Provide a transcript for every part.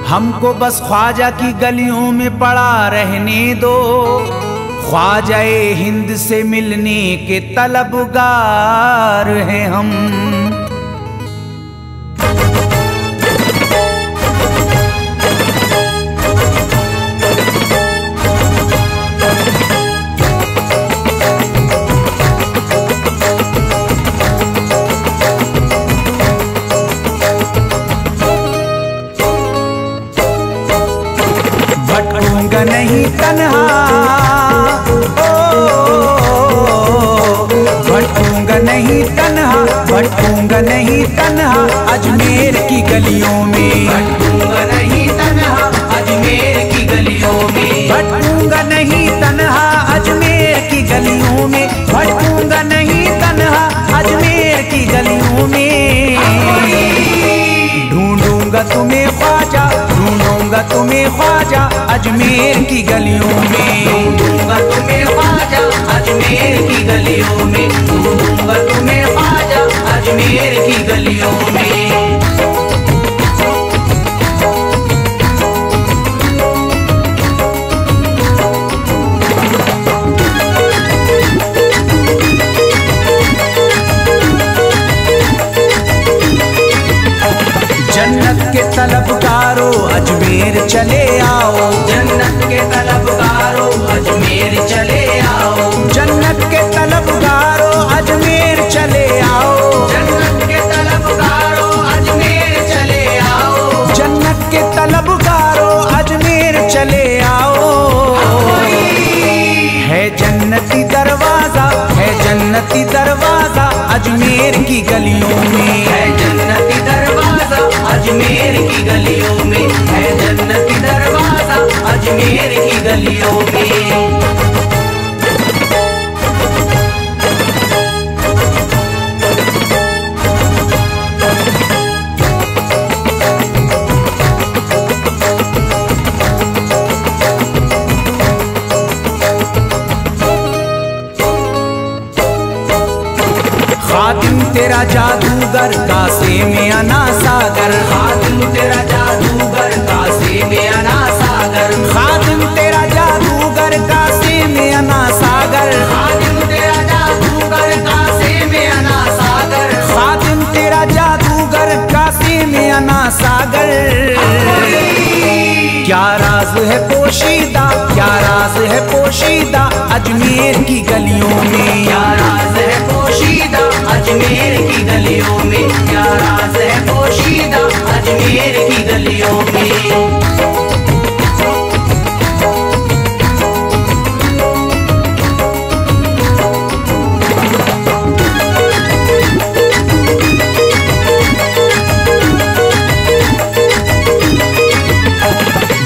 हमको बस ख्वाजा की गलियों में पड़ा रहने दो। ख्वाजाए हिंद से मिलने के तलबगार हैं हम। भटकूंगा नहीं तन्हा, भटकूंगा नहीं तन्हा, भटकूंगा नहीं तन्हा अजमेर की गलियों में। भटकूंगा नहीं तन्हा अजमेर की गलियों में। भटकूंगा नहीं तन्हा अजमेर की गलियों में। भटकूंगा नहीं तन्हा अजमेर की गलियों में। ढूंढूंगा तुम्हें ख्वाजा, ढूंढूंगा तुम्हें ख्वाजा अजमेर की गलियों में। ढूंढूंगा तुम्हें ख्वाजा अजमेर की गलियों में। ढूंढूंगा तुम्हें ख्वाजा अजमेर की गलियों में। जन्नत के तलबगारों अजमेर चले आओ। जन्नत के तलबगारों अजमेर चले आओ। जन्नत के तलबगारों अजमेर चले आओ। जन्नत के तलबगारों अजमेर चले आओ। जन्नत के तलबगारों अजमेर चले आओ। है जन्नती दरवाजा, है जन्नती दरवाजा अजमेर की गलियों में। है जन्नती दरवाजा अजमेर की गलियों में। है जन्नती दरवाजा अजमेर की गलियों में। खातिम तेरा जादूगर कासे में अना सागर। खातिम तेरा जादूगर कासे में अना सागर। खातिम तेरा जादूगर कासे में अना सागर। खातिम तेरा जादूगर कासे में अना सागर। खातिम तेरा जादूगर कासे में अना सागर। क्या राज है पोशीदा, क्या राज है पोशीदा अजमेर की गलियों में। क्या राज है पोशीदा अजमेर की गलियों में। क्या राज है पोशीदा अजमेर की गलियों में।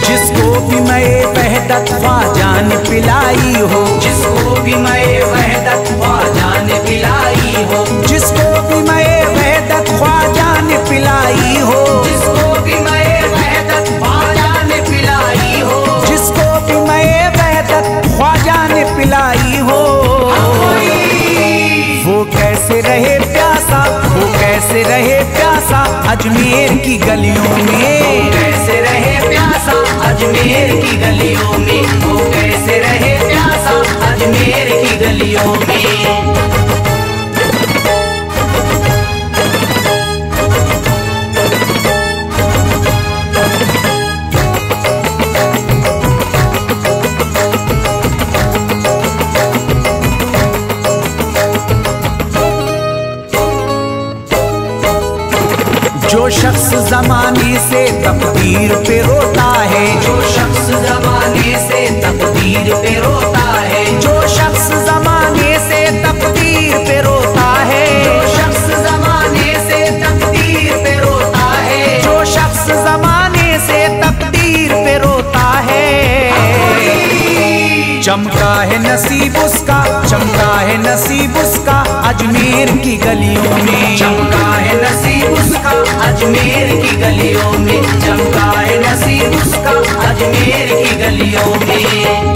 जिसको भी मैं वहदत ख्वाजा ने पिलाई हो। जिसको भी मैं वहदत ख्वाजा ने पिलाई हो। जिसको भी मैं वहदत ख्वाजा ने पिलाई हो। जिसको भी मैं वहदत ख्वाजा ने पिलाई हो। जिसको भी मैं वहदत ख्वाजा ने पिलाई हो। वो कैसे रहे प्यासा, वो कैसे रहे प्यासा अजमेर की गलियों में। कैसे रहे प्यासा अजमेर की गलियों में। वो कैसे रहे प्यासा अजमेर की गलियों में। जो शख्स ज़माने से तकदीर पे रोता है। जो शख्स ज़माने से तकदीर पे रोता है। जो शख्स ज़माने से तकदीर पे रोता है। जो शख्स ज़माने से तकदीर पे रोता है। जो शख्स ज़माने से तकदीर पे रोता है। चमका है नसीब उसका, चमका है नसीब उसका अजमेर की गलियों में। चमका है नसीब उसका अजमेर की गलियों में। चमका है नसीब उसका अजमेर की गलियों में।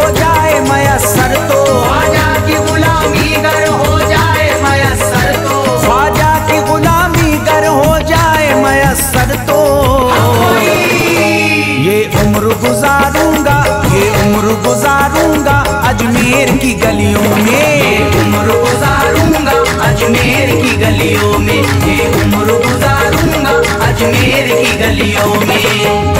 हो जाए मयस्सर तो, ख्वाजा की गुलामी गर हो जाए मयस्सर तो, ख्वाजा की गुलामी गर हो जाए मयस्सर तो, ये उम्र गुजारूंगा, ये उम्र गुजारूंगा अजमेर की गलियों में, उम्र गुजारूंगा अजमेर की गलियों में, ये उम्र गुजारूंगा अजमेर की गलियों में।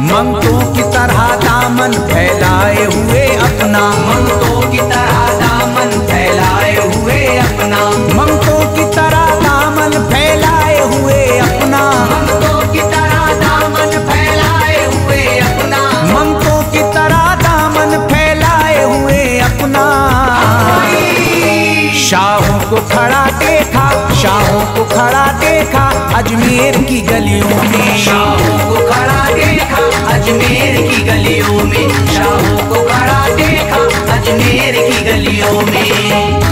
मंगतों की तरह दामन फैलाए हुए अपना, मंगतों की तरह दामन फैलाए हुए अपना, मंगतों की तरह दामन फैलाए हुए अपना, मंगतों की तरह दामन फैलाए हुए अपना, मंगतों की तरह दामन फैलाए हुए अपना। शाहों को खड़ा देखा, शाहों को खड़ा देखा अजमेर की गलियों में, शाहों को खड़ा देखा अजमेर की गलियों में, शाहों को खड़ा देखा अजमेर की गलियों में।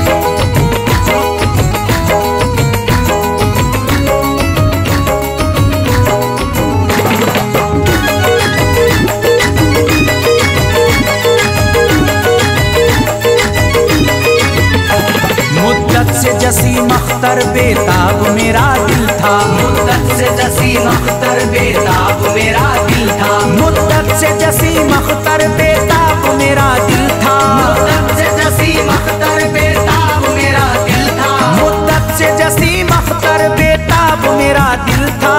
मुद्दत से जसीम अख्तर बेताब मेरा दिल था, मुद्दत से जसीम अख्तर बेताब मेरा दिल था, मुद्दत से जसीम अख्तर बेताब मेरा दिल था, मुद्दत से जसीम अख्तर बेताब मेरा दिल था, मुद्दत से जसीम अख्तर बेताब मेरा दिल था।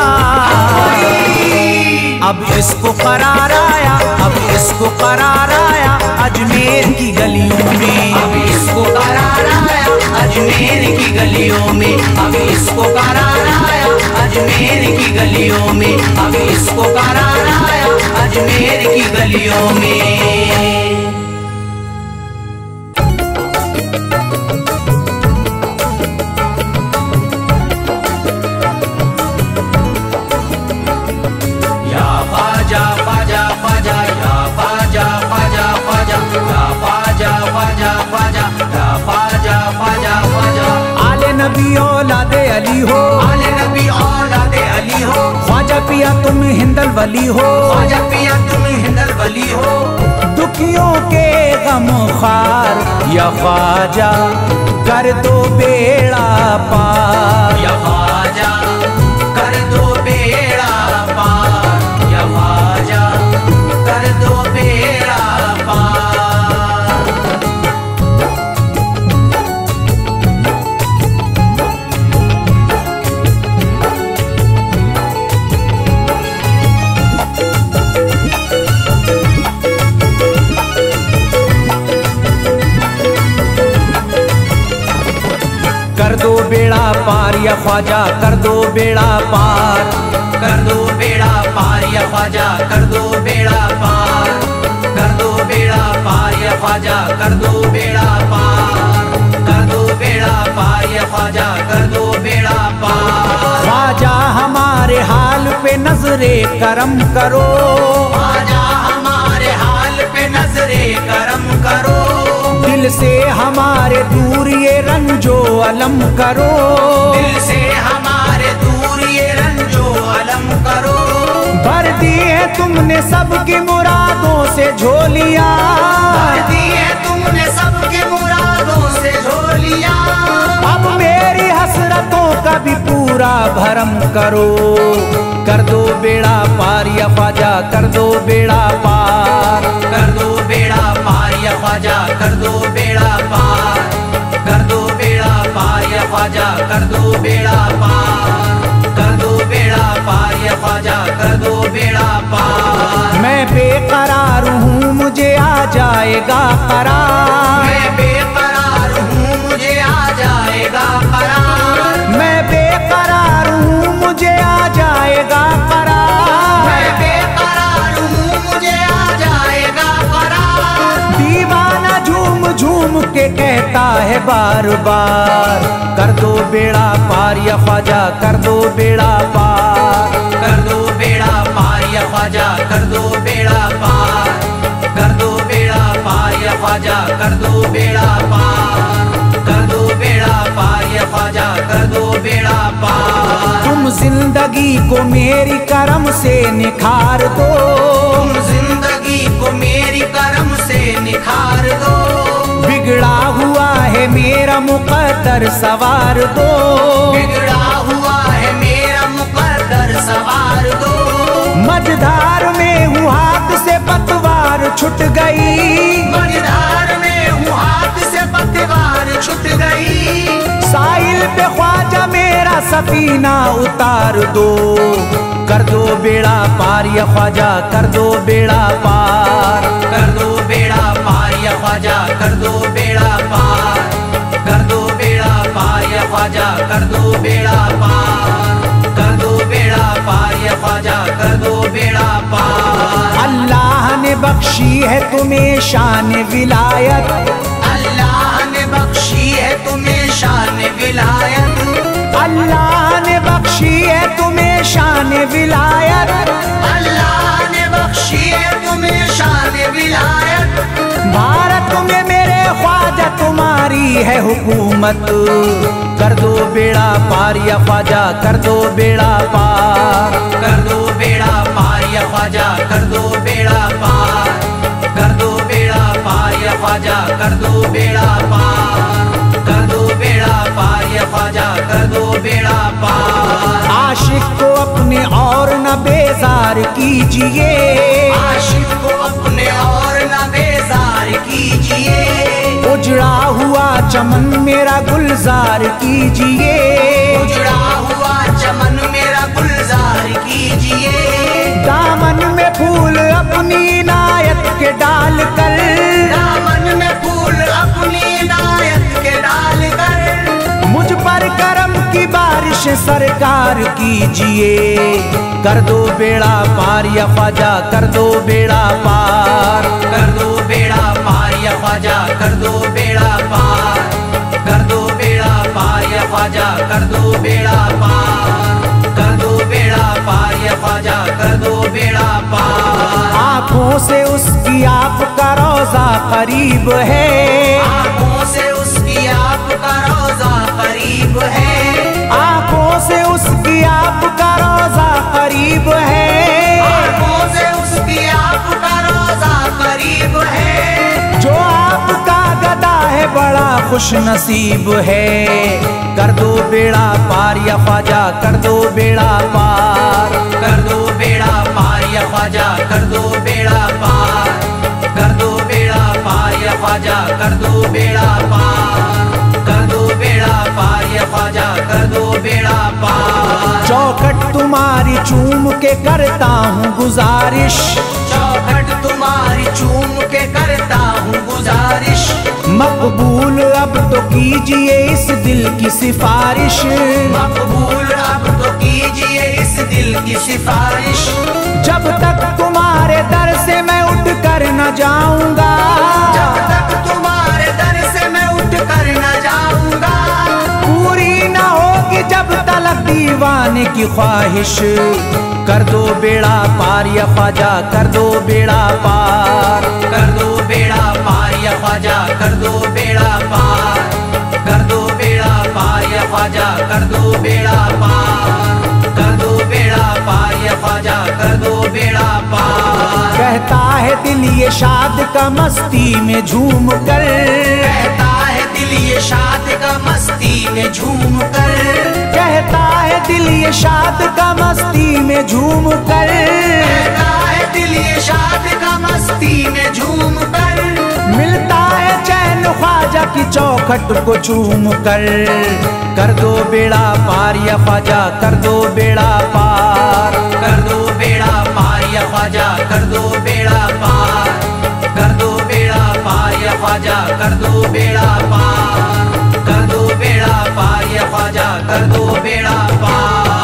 अब इसको करार आया, अब इसको करार आया अजमेर की गलियों में, अब इसको करार आया अजमेर की गलियों में, अब इसको करार आया अजमेर की गलियों में, अब इसको करार आया अजमेर की गलियों में। या ख्वाजा ख्वाजा ख्वाजा, या ख्वाजा ख्वाजा ख्वाजा, या ख्वाजा ख्वाजा ख्वाजा, या ख्वाजा ख्वाजा ख्वाजा। आले नबी औलादे अली हो, आले नबी औलादे अली हो, ख्वाजा पिया तुम हिंदल वली हो, ख्वाजा पिया तुम हिंदल वली हो, दुखियों के गम खार या ख्वाजा कर दो बेड़ा पार, या ख्वाजा कर दो बेड़ा पार, या ख्वाजा कर दो बेड़ा पार। कर दो बेड़ा पार या ख्वाजा कर दो बेड़ा पार, कर दो बेड़ा पार या ख्वाजा कर दो बेड़ा पार, कर दो बेड़ा पार या ख्वाजा कर दो बेड़ा पार, कर दो बेड़ा पार या ख्वाजा कर दो बेड़ा पार। ख्वाजा हमारे हाल पे नजरे करम करो, ख्वाजा हमारे हाल पे नजरे करम करो, दिल से हमारे दूर ये रंजो अलम करो, दिल से हमारे दूर ये रंजो अलम करो। भर दी है तुमने सबकी मुरादों से झोलियां, भर दी है तुमने सबकी मुरादों से झोलियां, अब मेरी हसरतों का भी पूरा भरम करो। कर दो बेड़ा पार या ख्वाजा कर दो बेड़ा पार, कर दो बेड़ा पार या ख्वाजा कर दो बेड़ा पार, कर दो बेड़ा पार या ख्वाजा कर दो बेड़ा पार, कर दो बेड़ा पार या ख्वाजा कर दो बेड़ा पार। मैं बेकरार हूँ मुझे आ जाएगा करार, मैं बेकरार हूँ मुझे आ जाएगा करार, मैं बेकरार हूँ मुझे आ जाएगा करार, मैं बेकरार हूँ मुझे आ जाएगा करार। दीवाना झूम झूम के कहता है बार बार, कर दो बेड़ा पार या ख्वाजा कर दो बेड़ा पार, कर दो बेड़ा पार या ख्वाजा कर दो बेड़ा पार, कर दो बेड़ा पार या ख्वाजा कर दो बेड़ा पार, कर दो बेड़ा पार या ख्वाजा कर दो बेड़ा पार। तुम जिंदगी को मेरी करम से निखार दो, तुम जिंदगी को मेरी करम से निखार दो, बिगड़ा हुआ है मेरा मुकद्दर सवार दो, बिगड़ा हुआ है मेरा मुकद्दर सवार दो। मझधार में हूँ हाथ से पतवार छूट गई, मझधार में हूँ हाथ से पतवार छूट गई, साहिल पे ख्वाजा मेरा सफीना उतार दो, कर दो बेड़ा पार या ख्वाजा कर दो बेड़ा पार, कर दो बेड़ा पार या ख्वाजा कर दो बेड़ा पार, कर दो बेड़ा पार या ख्वाजा कर दो बेड़ा पार, कर दो बेड़ा पार या ख्वाजा कर दो बेड़ा पार। अल्लाह ने बख्शी है तुम्हें शान विलायत, अल्लाह ने बख्शी है तुम्हें शान विलायत, अल्लाह ने बख्शी है तुम्हें शान विलायत, अल्लाह ने बख्शी है तुम्हें शान विलायत। भारत में मेरे ख्वाजा तुम्हारी है हुकूमत, कर दो बेड़ा पार या ख्वाजा कर दो बेड़ा पार, कर दो बेड़ा पार या ख्वाजा कर दो बेड़ा पार, कर दो बेड़ा पार या ख्वाजा कर दो बेड़ा पार, कर दो बेड़ा पार या ख्वाजा कर दो बेड़ा पार। आशिक को अपने और न बेजार कीजिए, आशिक को अपने और न बेजार कीजिए, उजड़ा हुआ चमन मेरा गुलजार कीजिए, उजड़ा हुआ चमन मेरा गुलजार कीजिए, दामन में फूल अपनी इनायत के डाल कर, दामन में फूल अपनी इनायत के डाल कर, मुझ पर करम की बारिश सरकार कीजिए, कर दो बेड़ा पार या ख्वाजा कर दो बेड़ा पार, कर दो बेड़ा पार या ख्वाजा कर दो बेड़ा पार, कर दो बेड़ा पार या ख्वाजा कर दो बेड़ा पार, कर दो बेड़ा पार या ख्वाजा कर दो बेड़ा पार। आँखों से उसकी आपका रोजा करीब है, आँखों से उसकी आपका रोजा करीब है, आँखों से उसकी आपका रोजा करीब है, आँखों से उसकी आपका रोजा करीब है, जो आपका गदा है बड़ा खुश नसीब है, कर दो बेड़ा पार या ख्वाजा कर दो बेड़ा पार, कर दो बेड़ा पार या ख्वाजा कर दो बेड़ा पार, कर दो बेड़ा पार या ख्वाजा कर दो बेड़ा पार, कर दो बेड़ा पार या ख्वाजा कर दो बेड़ा पार। चौखट तुम्हारी चूम के करता हूँ गुजारिश, चौखट तुम्हारी चूम के करता हूँ गुजारिश, मकबूल अब तो कीजिए इस दिल की सिफारिश, मकबूल अब तो कीजिए इस दिल की सिफारिश, जब तक तुम्हारे दर से मैं उठ कर न जाऊंगा, जब तक तुम्हारे दर से मैं उठ कर न जाऊंगा, पूरी न होगी जब तलक दीवाने की ख्वाहिश, कर दो बेड़ा पार या ख्वाजा कर दो बेड़ा पार, कर दो बेड़ा पार या ख्वाजा कर दो बेड़ा पार, कर दो बेड़ा पार या ख्वाजा कर दो बेड़ा पार, कर दो बेड़ा पार या ख्वाजा कर दो बेड़ा पार। कहता है दिल ये शाद का मस्ती में झूम कर, कहता है दिल ये शाद का मस्ती में झूम कर, कहता है दिल ये शाद का मस्ती में झूम कर, कहता है दिल ये शाद का मस्ती में झूम कर, मिलता है चैन ख्वाजा की चौखट को चूम कर दो बेड़ा पार या ख्वाजा कर दो बेड़ा पार, कर दो बेड़ा पार या ख्वाजा कर दो बेड़ा पार, कर दो बेड़ा पार या ख्वाजा कर दो बेड़ा पार, कर दो बेड़ा पार या ख्वाजा कर दो बेड़ा पार।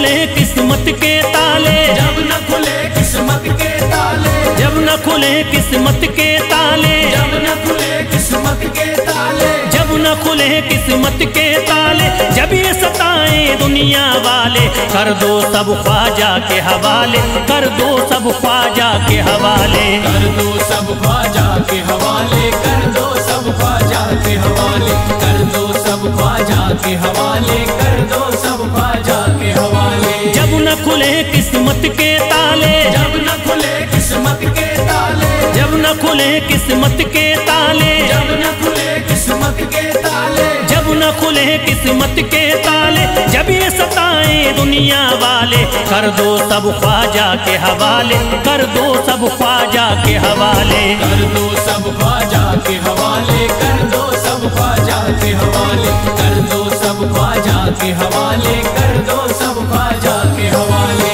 खुले किस्मत के ताले, जब न खुले किस्मत के ताले, जब न खुले किस्मत के ताले, जब न खुले किस्मत के ताले, जब न खुले किस्मत के ताले, जब ये सताएं दुनिया वाले, कर दो सब ख्वाजा के हवाले, कर दो सब ख्वाजा के हवाले, कर दो सब ख्वाजा के हवाले, कर दो सब ख्वाजा के हवाले, कर दो सब ख्वाजा के हवाले, कर दो सब ख्वाजा के हवाले। जब न खुले किस्मत के ताले, जब न खुले किस्मत के ताले, जब न खुले किस्मत के ताले, जब न खुले किस्मत के ताले, जब न खुले किस्मत के ताले, जब ये सताएं दुनिया वाले, कर दो सब ख्वाजा के हवाले, कर दो सब ख्वाजा के हवाले, कर दो सब ख्वाजा के हवाले, कर दो सब ख्वाजा के हवाले, कर दो सब ख्वाजा के हवाले, कर दो सब ख्वाजा के हवाले।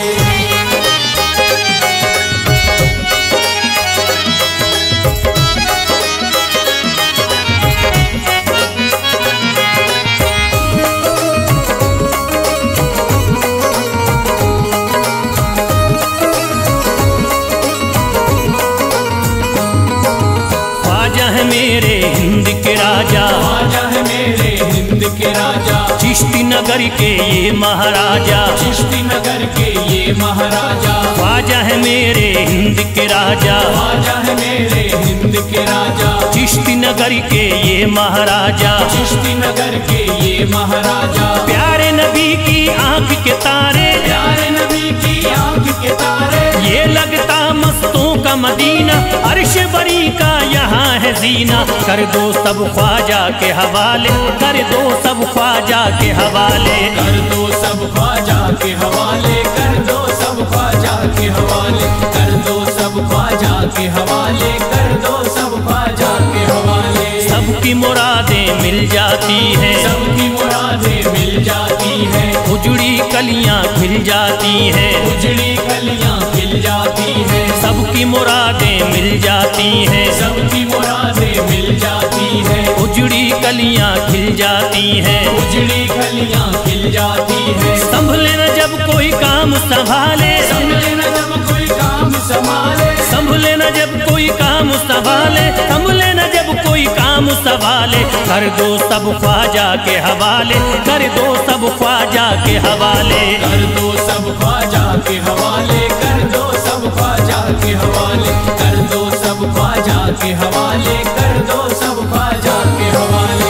मेरे हिंद के राजा, ख्वाजा है मेरे हिंद के राजा, चिश्ती नगर के ये महाराजा, चिश्ती नगर के ये महाराजा, ख्वाजा है मेरे हिंद के राजा, ख्वाजा है मेरे हिंद के राजा, चिश्ती नगर के ये महाराजा, चिश्ती नगर के ये महाराजा, प्यारे नबी की आंख के तारे, प्यारे नबी की आंख के तारे, ये लगता मस्तों का मदीना, अर्श बरी का यहाँ है जीना, कर दो सब ख्वाजा के हवाले, कर दो सब ख्वाजा के हवाले, कर दो सब ख्वाजा के हवाले, कर दो सब ख्वाजा के हवाले, कर दो सब ख्वाजा के हवाले, कर दो सब ख्वाजा के हवाले। सबकी मुरादें मिल जाती हैं, सबकी मुरादें मिल जाती हैं, उजड़ी कलियां खिल जाती हैं, उजड़ी कलियां खिल जाती हैं, सबकी मुरादें मिल जाती हैं, सबकी मुरादें मिल जाती हैं, उजड़ी कलियां खिल जाती हैं, उजड़ी कलियां खिल जाती हैं। संभले न जब कोई काम संभाले, संभले न जब कोई काम संभाले, संभले न जब कोई काम संभाले, संभले न जब कोई काम संभाले, कर दो सब ख्वाजा के हवाले, कर दो सब ख्वाजा के हवाले, कर दो सब ख्वाजा के हवाले, कर दो सब ख्वाजा के हवाले, कर दो सब ख्वाजा के हवाले, कर दो सब ख्वाजा के हवाले।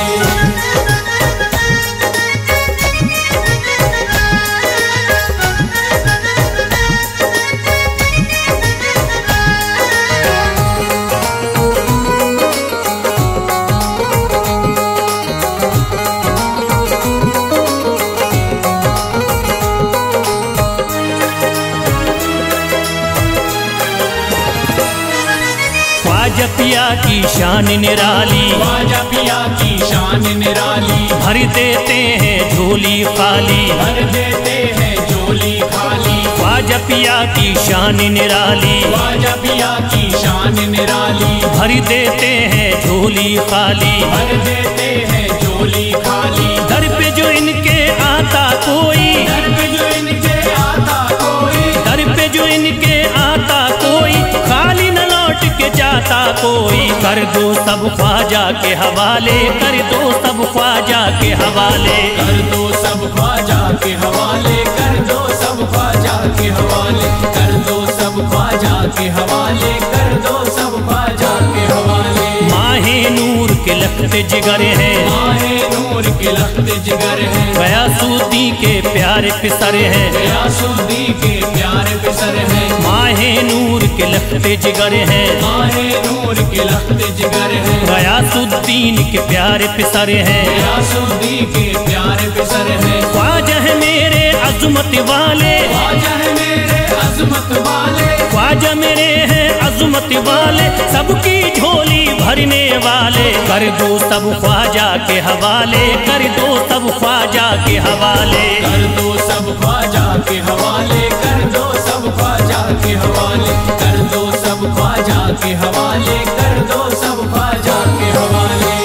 ख्वाजा पिया की शान निराली, ख्वाजा पिया की शान निराली, भर देते हैं झोली खाली, भर देते हैं झोली खाली, ख्वाजा पिया की शान निराली, ख्वाजा पिया की शान निराली, भर देते हैं झोली खाली, भर देते हैं झोली खाली, दर पे जो इनके आता कोई, दर पे जो इनके आता कोई, दर पे जो इनके आता कोई, खाली न लौट के जाता कोई, कर दो सब ख्वाजा के हवाले, कर दो सब ख्वाजा के हवाले, कर दो सब ख्वाजा के हवाले, कर दो सब ख्वाजा के हवाले, कर दो सब ख्वाजा के हवाले, कर दो सब ख्वाजा के हवाले। माहे नूर के लखते जिगर हैं, माहे नूर के लखते जिगर हैं, गयासुद्दीन के प्यारे पिसर हैं, गयासुद्दीन के प्यारे पिसर हैं, माहे नूर के लखते जिगर हैं, माहे नूर के लखते जिगर हैं, गयासुद्दीन के प्यारे पिसर हैं, गयासुद्दीन के प्यारे पिसर हैं। ख्वाजा है मेरे अज़मत वाले, ख्वाजा है मेरे अज़मत वाले, ख्वाजा मेरे हैं अज़मत वाले, सबकी झोली भरने वाले, कर दो सब ख्वाजा के हवाले, कर दो सब ख्वाजा के हवाले, कर दो सब ख्वाजा के हवाले, कर दो सब ख्वाजा के हवाले, कर दो सब ख्वाजा के हवाले, कर दो सब ख्वाजा के हवाले।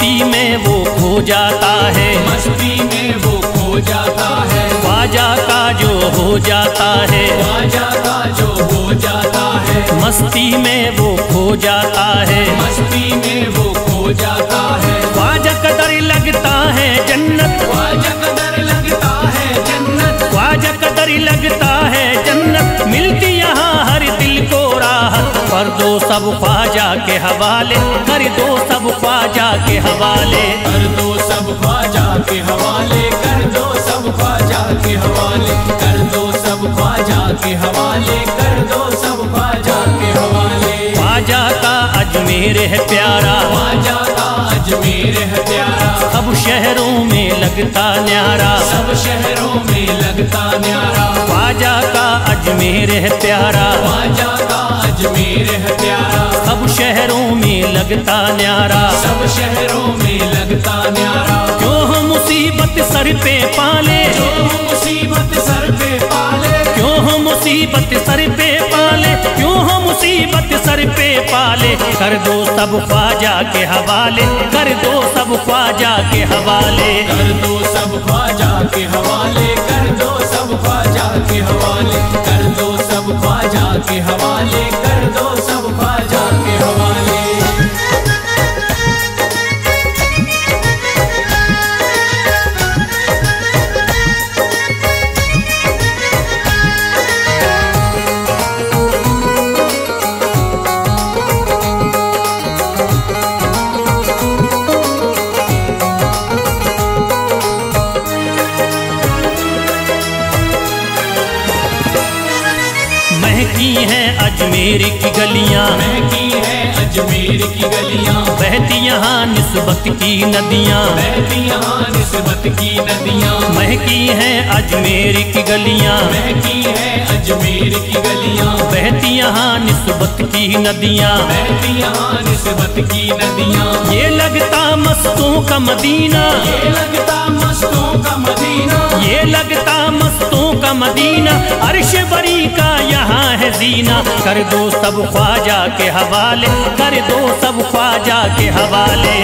मस्ती में वो खो जाता है, मस्ती में वो खो जाता है, ख्वाजा का जो हो जाता है, ख्वाजा का जो हो जाता है, मस्ती में वो खो जाता है, मस्ती में वो खो जाता है। ख्वाजा कदर लगता है जन्नत, ख्वाजा कदर लगता है जन्नत, ख्वाजा कदर लगता है जन्नत, मिलती यहाँ हर दिल को राहत। कर दो सब ख्वाजा के हवाले, कर दो सब ख्वाजा के हवाले, कर दो सब ख्वाजा के हवाले, कर दो सब ख्वाजा के हवाले, कर दो सब ख्वाजा के हवाले, कर दो सब ख्वाजा के हवाले। ख्वाजा का अजमेर है प्यारा, ख्वाजा का अजमेर है प्यारा, सब शहरों में लगता न्यारा, सब शहरों में लगता न्यारा। ख्वाजा का अजमेर है प्यारा, ख्वाजा का अजमेर है प्यारा, सब शहरों में लगता न्यारा। सब शहरों में लगता न्यारा। क्यों हम मुसीबत सर पे पाले, जो मुसीबत सर पे पाले, क्यों हम मुसीबत सर पे पाले, क्यों हम मुसीबत सर पे पाले। कर दो सब ख्वाजा के हवाले, कर दो सब ख्वाजा के हवाले, कर दो सब ख्वाजा के हवाले, कर दो सब ख्वाजा के हवाले, कर दो सब ख्वाजा के हवाले, कर दो सब ख्वाजा के हवाले। महकी हैं अजमेर की गलियां, महकी है अजमेर की गलियां, बहती यहाँ निस्बत की नदियाँ, बहती यहाँ निस्बत की नदियां। महकी हैं अजमेर की गलियां, महकी है अजमेर की गलियां, बहती यहाँ निस्बत की नदियाँ। बहती यहाँ निस्बत की नदियां। ये लगता मस्तों का मदीना, ये लगता मस्तों का मदीना, ये लगता मस्तों का मदीना, अर्श बरी का यहाँ है जीना। कर दो सब ख्वाजा के हवाले, कर दो सब ख्वाजा के हवाले।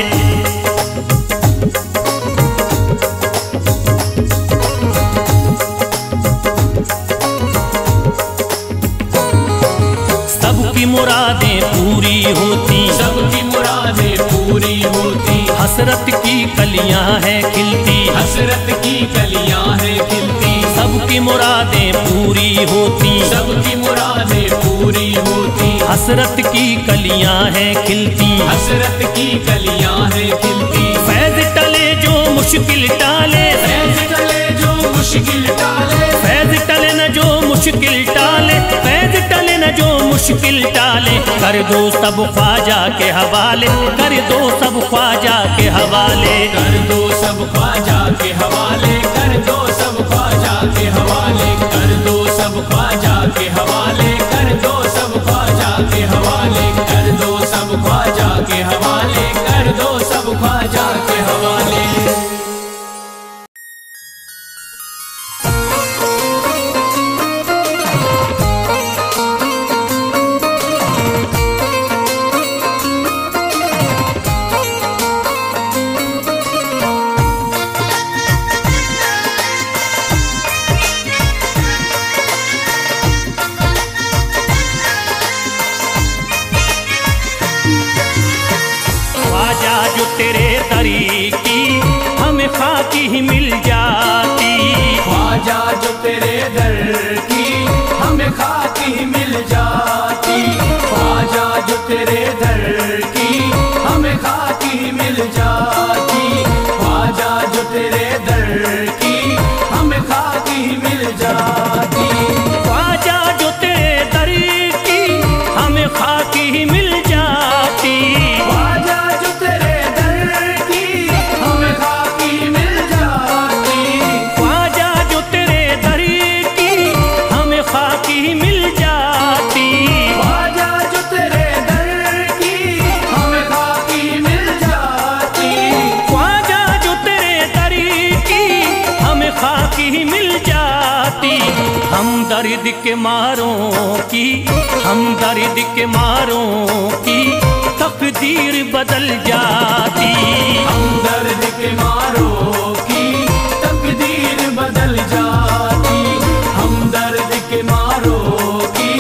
सबकी मुरादें पूरी होती, सबकी मुरादें पूरी होती, हसरत की कलियां हैं खिलती, हसरत की कलियां हैं खिलती। सबकी मुरादें पूरी होती, सबकी मुरादें पूरी होती, हसरत की कलियां हैं खिलती। हसरत की कलियां हैं खिलती। फैज टले जो मुश्किल टाले, फैज टले जो मुश्किल टाले, फैज टले न जो मुश्किल टाले, फैज टले न जो मुश्किल टाले। कर दो सब ख्वाजा के हवाले, कर दो सब ख्वाजा के हवाले, कर दो सब ख्वाजा के हवाले, कर दो सब ख्वाजा के हवाले, कर दो सब ख्वाजा के हवाले, कर दो सब ख्वाजा के हवाले, कर दो सब ख्वाजा के हवाले, कर दो सब ख्वाजा के हवाले। तेरे दरी की हमें खाकी ही मिल जाती, ख्वाजा जो तेरे दर की हमें खाकी ही मिल जाती, ख्वाजा जो तेरे दर की हमें खाकी ही मिल जाती, ख्वाजा जो तेरे दर की हमें खाकी ही मिल जाती, ख्वाजा जो तेरे दर की हमें खाकी ही मिल जाती, ख्वाजा जो तेरे दर की हमें खाकी ही मिल जाती, ख्वाजा जो तेरे दर की हमें खाकी ही मिल जाती, ख्वाजा जो तेरे दर की हमें खाकी ही मिल जाती, ख्वाजा जो तेरे दर की हमें खाकी ही मिल जाती। हम दर्द के मारों की, हम दर्द के मारों की तकदीर तकदीर बदल जाती। हमदर्द के मारों की तकदीर बदल जाती। हमदर्द के मारों की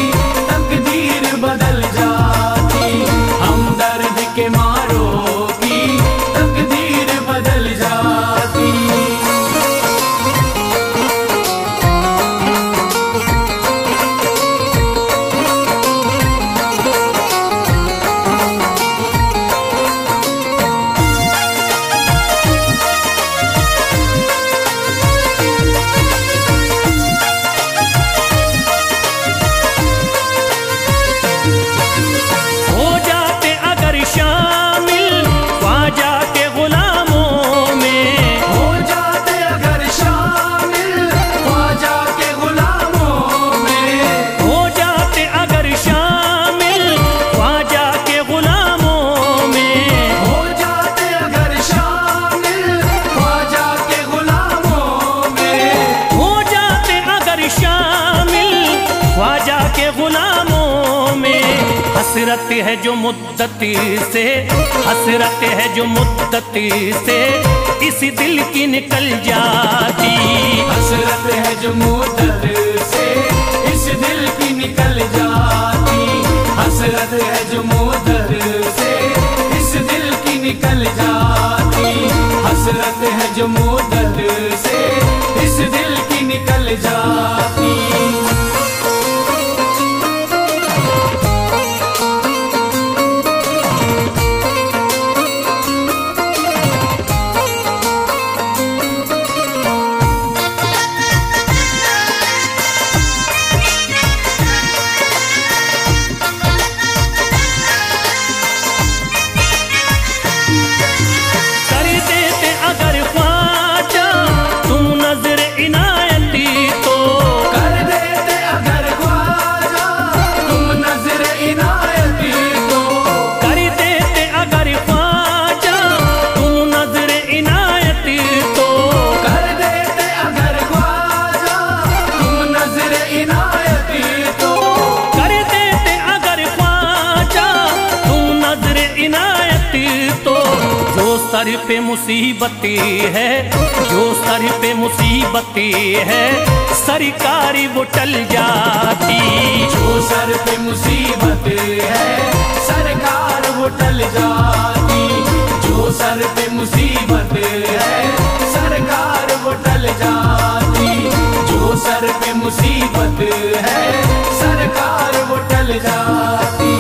तकदीर बदल जाती। हमदर्द के मारों की तकदीर बदल जाती। हसरत है जो मुद्दती से, हसरत है जो मुद्दती से इस दिल की निकल जाती। हसरत है जो मुद्दत से इस दिल की निकल जाती। हसरत है जो मुद्दत से इस दिल की निकल जाती। हसरत है जो मुद्दत से इस दिल की निकल जाती। सर पे मुसीबती है, जो सर पे मुसीबती है सरकारी वो टल जाती। जो सर पे मुसीबत है सरकार वो टल जाती। जो सर पे मुसीबत है सरकार वो टल जाती। जो सर पे मुसीबत है सरकार वो टल जाती।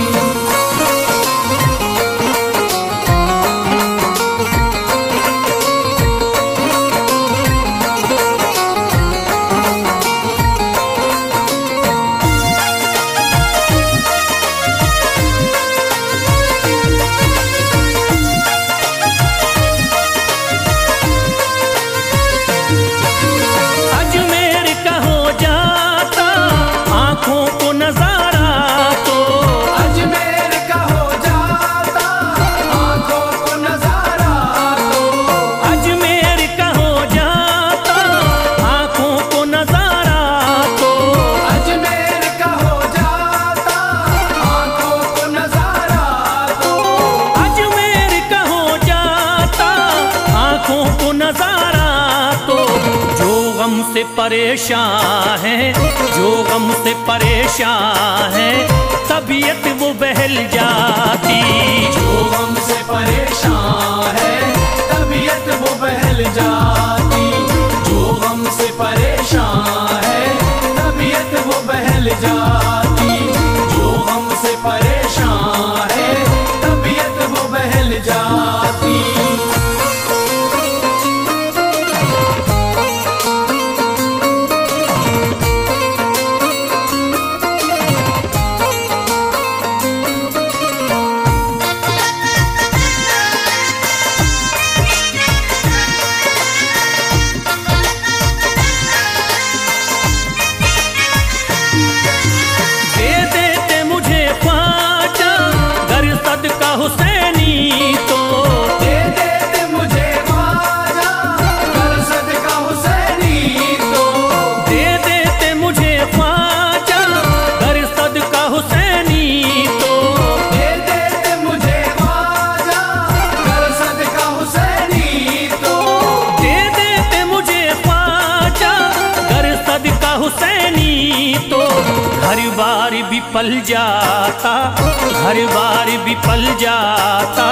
से परेशान है, जो गम से परेशान है तबीयत वो बहल जाती। जो गम से परेशान है तबीयत वो बहल जाती। जो गम से परेशान है तबीयत वो बहल जाती। जो गम से परेशान है तबीयत वो बहल जाती। घर बार विफल जाता, घर बार विफल जाता,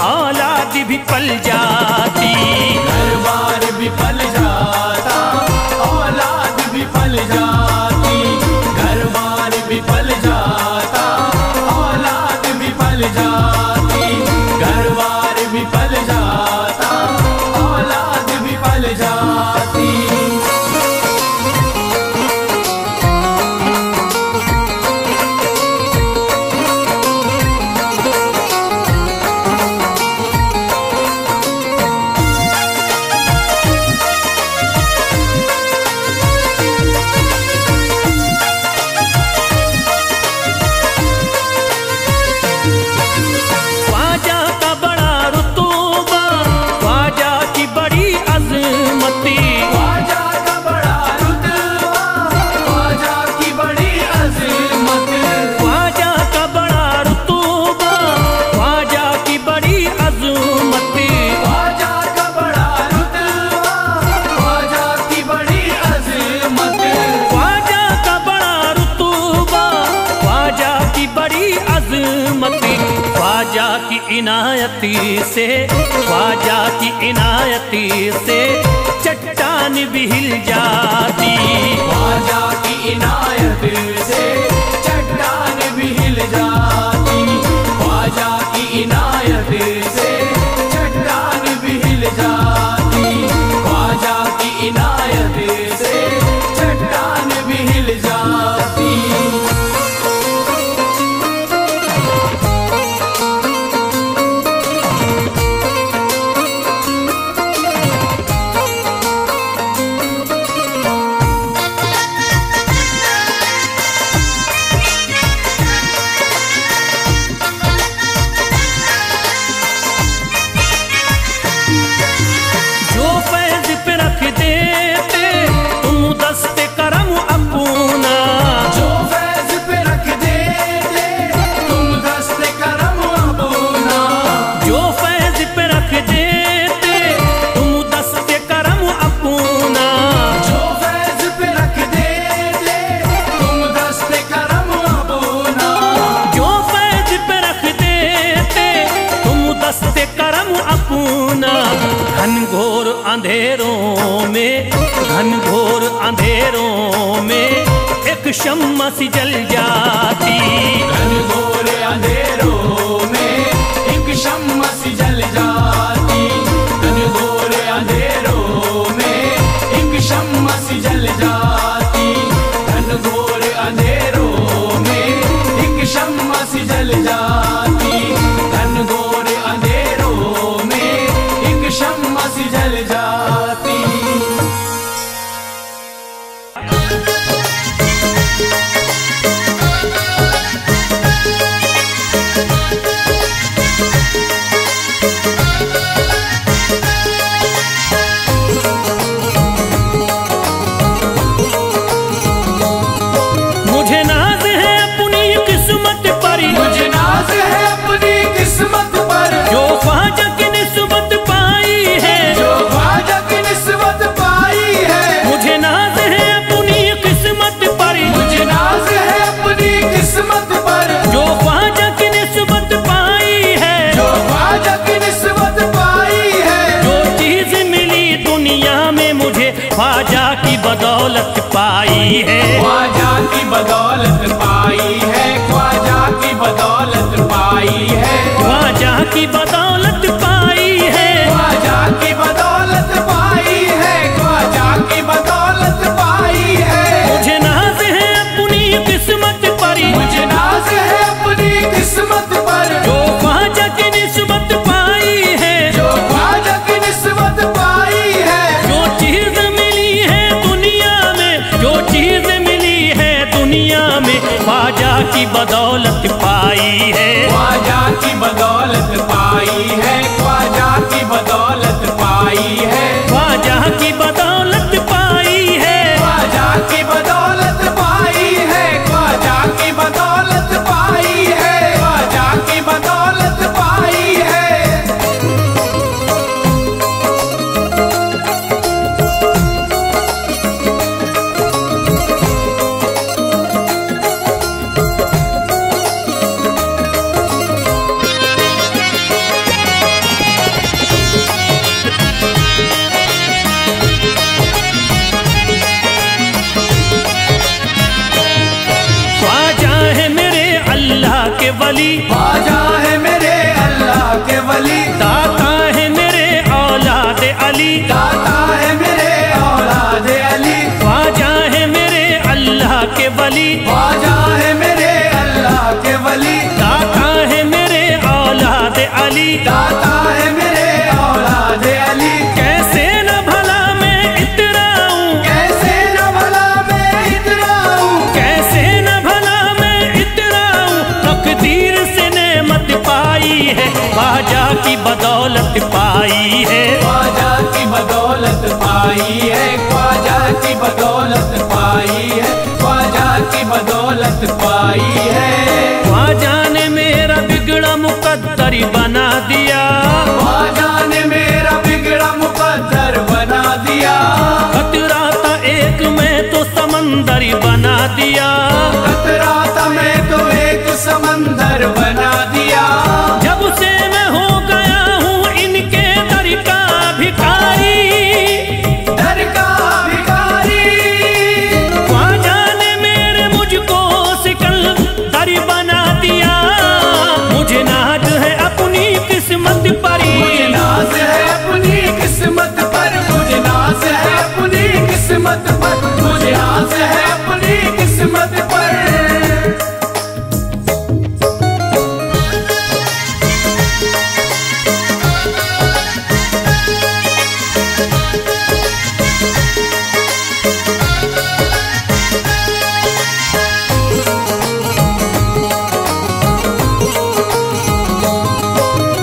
औलाद विफल जाती। घर बार विफल जाता, औलाद विफल जाती। घर बार विफल जाता, औलाद विफल जाती। घर बार विफल जाता, औलाद विफल जाती। ख्वाजा की इनायती से, ख्वाजा की इनायती से चट्टान भी हिल जाती। ख्वाजा की इनायत से चट्टान भी हिल जाती। ख्वाजा की इनायत से चट्टान भी हिल जाती। ख्वाजा की इनायत से चट्टान भी हिल जाती। घनघोर अंधेरों में, घनघोर अंधेरों में एक शम्मा सी जल जाती। घनघोर अंधेरों में एक शम्मा सी जल जाती। घनघोर अंधेरों में एक शम्मा सी जल जाती। घनघोर अंधेरों में एक शम्मा सी जल जाती। घनघोर अंधेरों में एक शम्मा सी जल जाती। मुझे नाज है अपनी किस्मत पर, मुझे नाज है अपनी किस्मत पर, जो ख्वाजा की निस्बत पाई है, जो ख्वाजा की निस्बत पाई है। मुझे नाज है अपनी किस्मत पर, मुझे नाज है अपनी किस्मत पर, जो ख्वाजा की निस्बत पाई है, जो ख्वाजा की निस्बत पाई है। जो चीज मिली दुनिया में मुझे ख्वाजा की बदौलत पाई है। ख्वाजा की बदौलत पाई है। ख्वाजा की बदौलत पाई है। ख्वाजा की बदौलत पाई है। ख्वाजा की बदौलत पाई है। ख्वाजा की बदौलत पाई है। मुझे नाज है अपनी किस्मत पर, मुझे नाज है अपनी किस्मत पर, जो ख्वाजा की निस्बत पाई है, जो ख्वाजा की निस्बत पाई है। जो चीज मिली है दुनिया में, जो चीज मिली है दुनिया में ख्वाजा की बदौलत पाई है। ख्वाजा की बदौलत पाई है। ख्वाजा की बदौलत पाई है। ख्वाजा की बदौलत पाई है। ख्वाजा की बदौलत पाई है। ख्वाजा की बदौलत पाई है। ख्वाजा की बदौलत पाई है। के वली, ख्वाजा है मेरे अल्लाह के वली, दाता है मेरे औलाद अली, दाता है मेरे औलाद अली, ख्वाजा है मेरे अल्लाह के वली, ख्वाजा है मेरे अल्लाह के वली, दाता है मेरे औलाद अली, दाता है मेरे औलाद अली। कैसे न भला मैं इतराऊं, कैसे न भला मैं इतराऊं, कैसे न भला मैं इतराऊं, तकदीर से नेमत पाई है, ख्वाजा की बदौलत पाई है, ख्वाजा की बदौलत पाई है, ख्वाजा की बदौलत पाई है, ख्वाजा की बदौलत पाई है। ख्वाजा ने मेरा बिगड़ा मुकद्दर बना दिया, ख्वाजा ने मेरा बिगड़ा मुकद्दर बना दिया, खतरा था एक मैं तो समंदर बना दिया, खतरा था मैं तो एक समंदर बना दिया। जब से मैं हो गया हूँ इनके दर का भिखारी, दर का भिखारी, ख्वाजा ने मेरे मुझको सिकंदर बना दिया, मुझे नाज है अपनी किस्मत पर, मुझे नाज है अपनी किस्मत पर, मुझे नाज है अपनी किस्मत पर, मुझे नाज है अपनी किस्मत पर।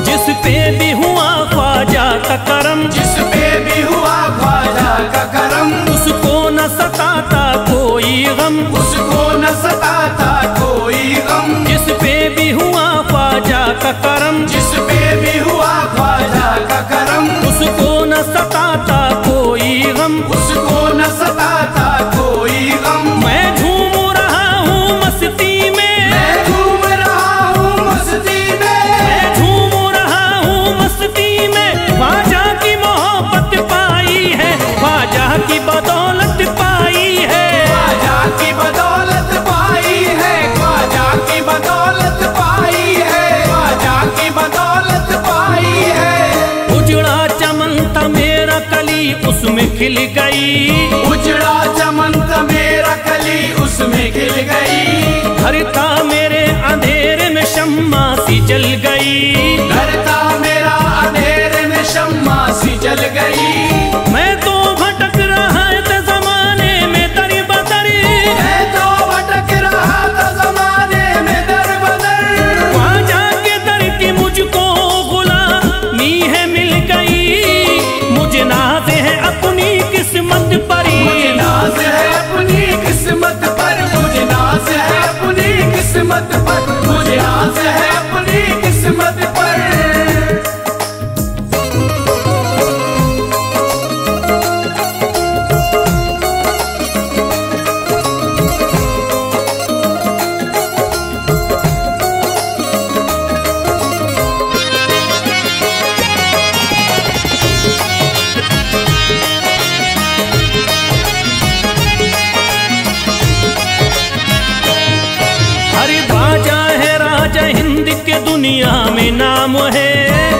जिस पे भी हुआ ख्वाजा का करम, जिस पे भी हुआ ख्वाजा का करम, उसको न सताता कोई गम, उसको न सताता कोई गम, जिस पे भी हुआ ख्वाजा का करम, जिस पे भी हुआ ख्वाजा का करम, उसको न सताता कोई गम, उसको न सताता कोई गम। मैं झूम रहा हूँ मस्ती में, मैं झूम रहा हूँ मस्ती में, मैं झूम रहा हूँ मस्ती में, ख्वाजा की मोहब्बत पाई है, ख्वाजा की बदौलत पाई है, ख्वाजा की बदौलत पाई है, ख्वाजा की बदौलत पाई है, ख्वाजा की बदौलत पाई है। उजड़ा चमन था मेरा कली उसमें खिल गई, उजड़ा चमन था मेरा कली उसमें खिल गई, घर था मेरे अंधेरे में शम्मा सी जल गई, घर था मेरा अंधेरे में शम्मा सी जल गई। मैं तो भटक रहा था जमाने में दर बदर, मैं तो भटक रहा था जमाने में दर बदर, ख्वाजा के दर की मुझको गुलामी है मिल गई, मुझे नाज है अपनी किस्मत पर, मुझे नाज है अपनी किस्मत पर, मुझे नाज है अपनी किस्मत पर, मुझे नाज है अपनी किस्मत पर। हरे ख्वाजा है राजा हिंद के दुनिया में नाम है,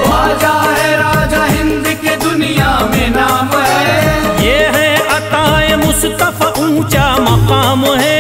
ख्वाजा है राजा हिंद के दुनिया में नाम है, ये है अताए मुस्तफा ऊंचा मकाम है,